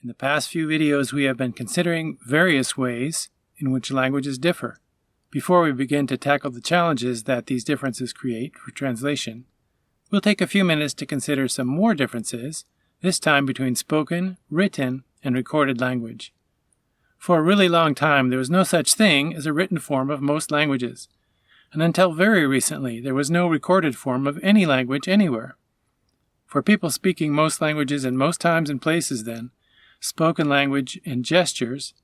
In the past few videos, we have been considering various ways in which languages differ. Before we begin to tackle the challenges that these differences create for translation, we'll take a few minutes to consider some more differences, this time between spoken, written, and recorded language. For a really long time, there was no such thing as a written form of most languages, and until very recently, there was no recorded form of any language anywhere. For people speaking most languages in most times and places then, spoken language and gestures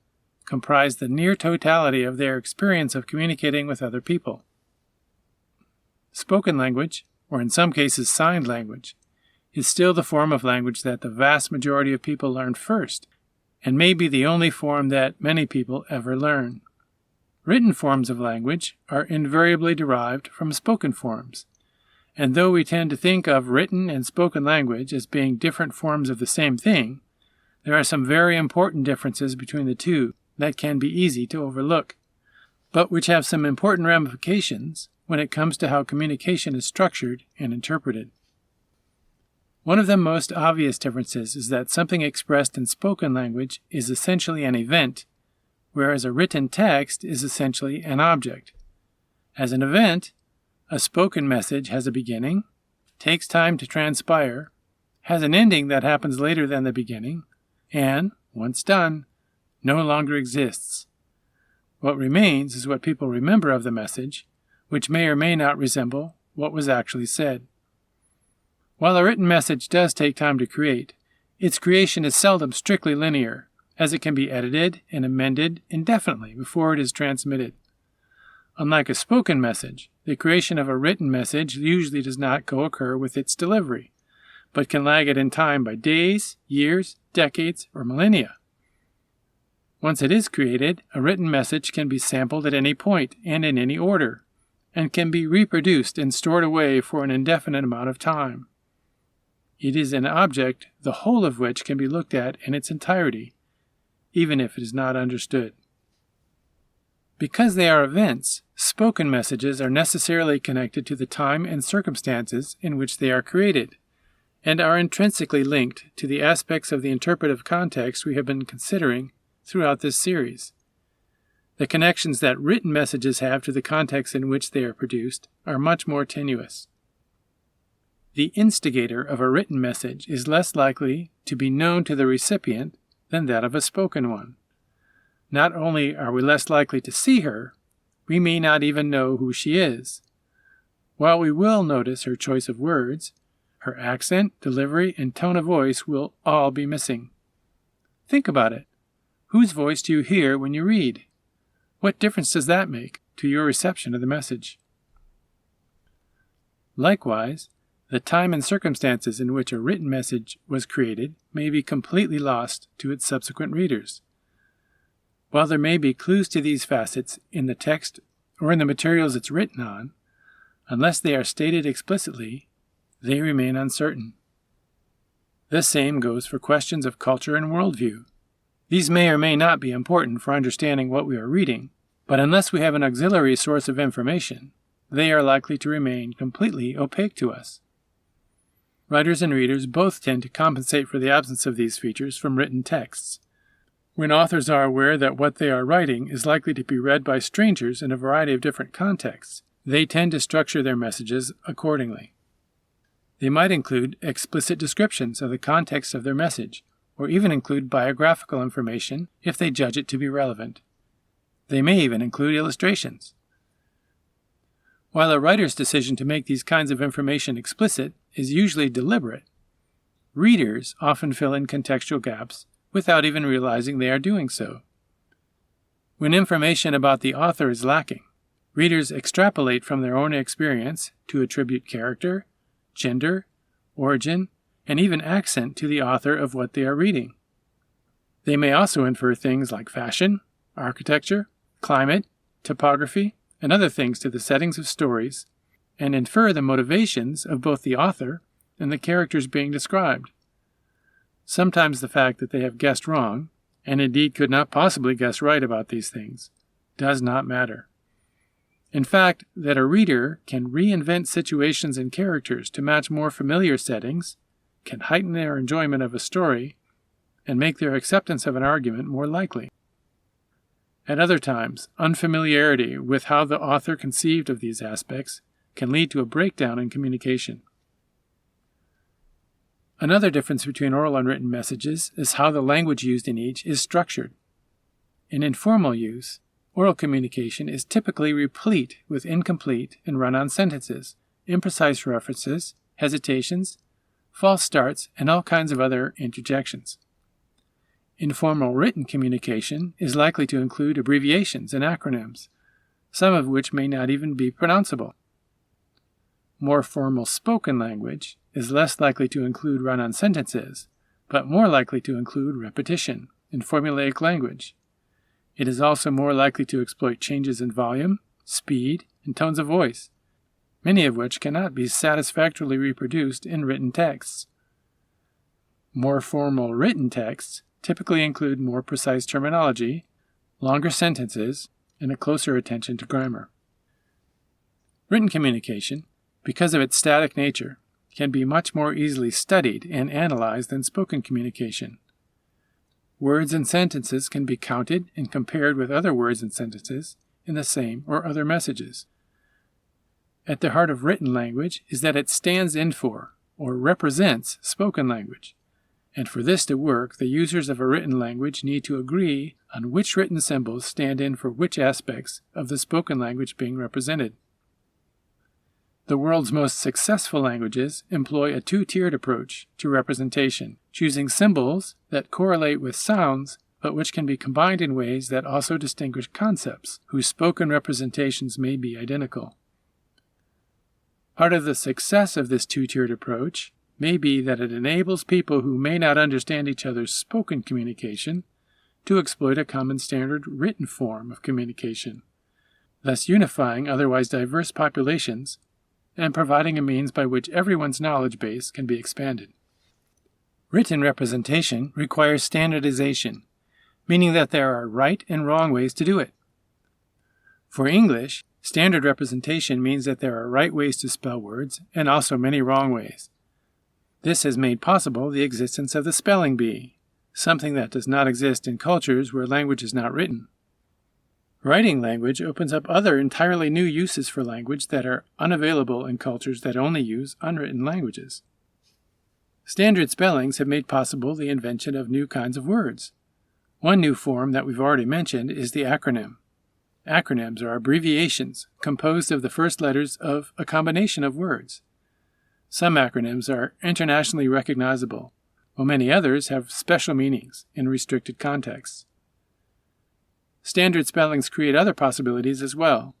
comprise the near totality of their experience of communicating with other people. Spoken language, or in some cases signed language, is still the form of language that the vast majority of people learn first, and may be the only form that many people ever learn. Written forms of language are invariably derived from spoken forms, and though we tend to think of written and spoken language as being different forms of the same thing, there are some very important differences between the two that can be easy to overlook, but which have some important ramifications when it comes to how communication is structured and interpreted. One of the most obvious differences is that something expressed in spoken language is essentially an event, whereas a written text is essentially an object. As an event, a spoken message has a beginning, takes time to transpire, has an ending that happens later than the beginning, and, once done, no longer exists. What remains is what people remember of the message, which may or may not resemble what was actually said. While a written message does take time to create, its creation is seldom strictly linear, as it can be edited and amended indefinitely before it is transmitted. Unlike a spoken message, the creation of a written message usually does not co-occur with its delivery, but can lag it in time by days, years, decades, or millennia. Once it is created, a written message can be sampled at any point and in any order, and can be reproduced and stored away for an indefinite amount of time. It is an object the whole of which can be looked at in its entirety, even if it is not understood. Because they are events, spoken messages are necessarily connected to the time and circumstances in which they are created, and are intrinsically linked to the aspects of the interpretive context we have been considering throughout this series. The connections that written messages have to the context in which they are produced are much more tenuous. The instigator of a written message is less likely to be known to the recipient than that of a spoken one. Not only are we less likely to see her, we may not even know who she is. While we will notice her choice of words, her accent, delivery, and tone of voice will all be missing. Think about it. Whose voice do you hear when you read? What difference does that make to your reception of the message? Likewise, the time and circumstances in which a written message was created may be completely lost to its subsequent readers. While there may be clues to these facets in the text or in the materials it's written on, unless they are stated explicitly, they remain uncertain. The same goes for questions of culture and worldview. These may or may not be important for understanding what we are reading, but unless we have an auxiliary source of information, they are likely to remain completely opaque to us. Writers and readers both tend to compensate for the absence of these features from written texts. When authors are aware that what they are writing is likely to be read by strangers in a variety of different contexts, they tend to structure their messages accordingly. They might include explicit descriptions of the context of their message, or even include biographical information if they judge it to be relevant. They may even include illustrations. While a writer's decision to make these kinds of information explicit is usually deliberate, readers often fill in contextual gaps without even realizing they are doing so. When information about the author is lacking, readers extrapolate from their own experience to attribute character, gender, origin, and even accent to the author of what they are reading. They may also infer things like fashion, architecture, climate, topography, and other things to the settings of stories, and infer the motivations of both the author and the characters being described. Sometimes the fact that they have guessed wrong, and indeed could not possibly guess right about these things, does not matter. In fact, that a reader can reinvent situations and characters to match more familiar settings, can heighten their enjoyment of a story, and make their acceptance of an argument more likely. At other times, unfamiliarity with how the author conceived of these aspects can lead to a breakdown in communication. Another difference between oral and written messages is how the language used in each is structured. In informal use, oral communication is typically replete with incomplete and run-on sentences, imprecise references, hesitations, false starts, and all kinds of other interjections. Informal written communication is likely to include abbreviations and acronyms, some of which may not even be pronounceable. More formal spoken language is less likely to include run-on sentences, but more likely to include repetition and formulaic language. It is also more likely to exploit changes in volume, speed, and tones of voice, many of which cannot be satisfactorily reproduced in written texts. More formal written texts typically include more precise terminology, longer sentences, and a closer attention to grammar. Written communication, because of its static nature, can be much more easily studied and analyzed than spoken communication. Words and sentences can be counted and compared with other words and sentences in the same or other messages. At the heart of written language is that it stands in for, or represents, spoken language. And for this to work, the users of a written language need to agree on which written symbols stand in for which aspects of the spoken language being represented. The world's most successful languages employ a two-tiered approach to representation, choosing symbols that correlate with sounds, but which can be combined in ways that also distinguish concepts, whose spoken representations may be identical. Part of the success of this two-tiered approach may be that it enables people who may not understand each other's spoken communication to exploit a common standard written form of communication, thus unifying otherwise diverse populations and providing a means by which everyone's knowledge base can be expanded. Written representation requires standardization, meaning that there are right and wrong ways to do it. For English, standard representation means that there are right ways to spell words and also many wrong ways. This has made possible the existence of the spelling bee, something that does not exist in cultures where language is not written. Writing language opens up other entirely new uses for language that are unavailable in cultures that only use unwritten languages. Standard spellings have made possible the invention of new kinds of words. One new form that we've already mentioned is the acronym. Acronyms are abbreviations composed of the first letters of a combination of words. Some acronyms are internationally recognizable, while many others have special meanings in restricted contexts. Standard spellings create other possibilities as well.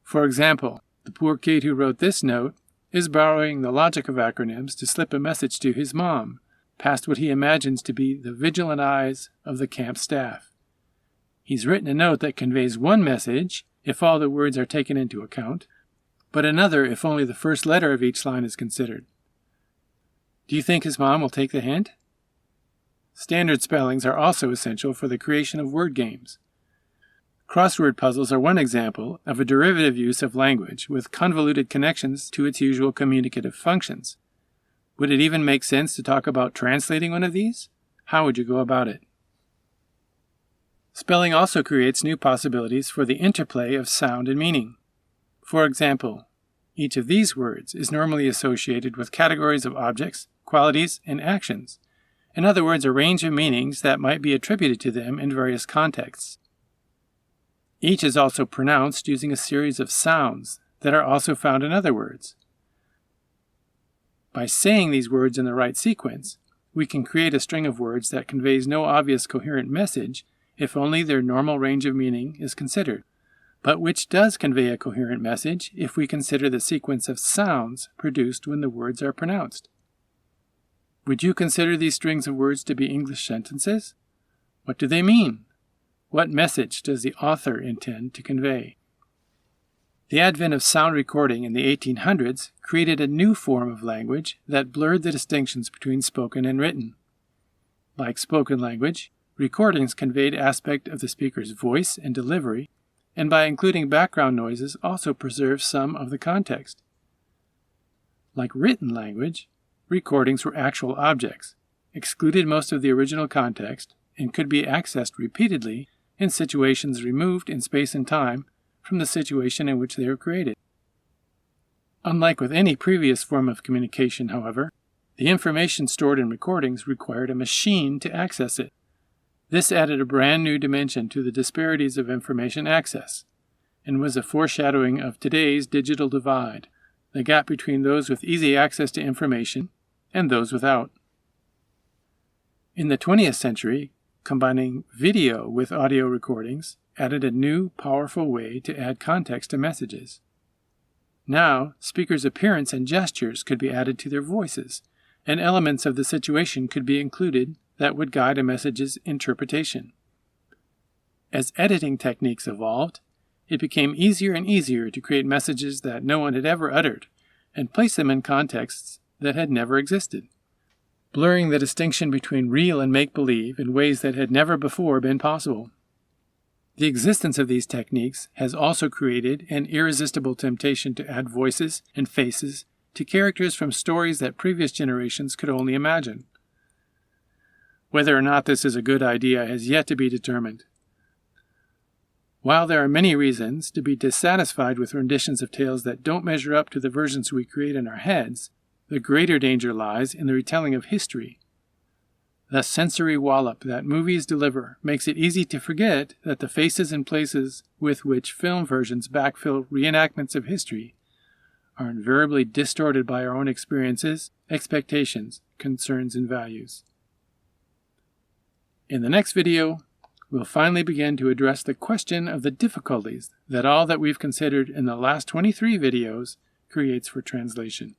For example, the poor kid who wrote this note is borrowing the logic of acronyms to slip a message to his mom, past what he imagines to be the vigilant eyes of the camp staff. He's written a note that conveys one message if all the words are taken into account, but another if only the first letter of each line is considered. Do you think his mom will take the hint? Standard spellings are also essential for the creation of word games. Crossword puzzles are one example of a derivative use of language with convoluted connections to its usual communicative functions. Would it even make sense to talk about translating one of these? How would you go about it? Spelling also creates new possibilities for the interplay of sound and meaning. For example, each of these words is normally associated with categories of objects, qualities, and actions. In other words, a range of meanings that might be attributed to them in various contexts. Each is also pronounced using a series of sounds that are also found in other words. By saying these words in the right sequence, we can create a string of words that conveys no obvious coherent message if only their normal range of meaning is considered, but which does convey a coherent message if we consider the sequence of sounds produced when the words are pronounced. Would you consider these strings of words to be English sentences? What do they mean? What message does the author intend to convey? The advent of sound recording in the 1800s created a new form of language that blurred the distinctions between spoken and written. Like spoken language, recordings conveyed aspect of the speaker's voice and delivery, and by including background noises also preserved some of the context. Like written language, recordings were actual objects, excluded most of the original context, and could be accessed repeatedly in situations removed in space and time from the situation in which they were created. Unlike with any previous form of communication, however, the information stored in recordings required a machine to access it. This added a brand new dimension to the disparities of information access, and was a foreshadowing of today's digital divide, the gap between those with easy access to information and those without. In the 20th century, combining video with audio recordings added a new, powerful way to add context to messages. Now, speakers' appearance and gestures could be added to their voices, and elements of the situation could be included that would guide a message's interpretation. As editing techniques evolved, it became easier and easier to create messages that no one had ever uttered and place them in contexts that had never existed, blurring the distinction between real and make-believe in ways that had never before been possible. The existence of these techniques has also created an irresistible temptation to add voices and faces to characters from stories that previous generations could only imagine. Whether or not this is a good idea has yet to be determined. While there are many reasons to be dissatisfied with renditions of tales that don't measure up to the versions we create in our heads, the greater danger lies in the retelling of history. The sensory wallop that movies deliver makes it easy to forget that the faces and places with which film versions backfill reenactments of history are invariably distorted by our own experiences, expectations, concerns, and values. In the next video, we'll finally begin to address the question of the difficulties that all that we've considered in the last 23 videos creates for translation.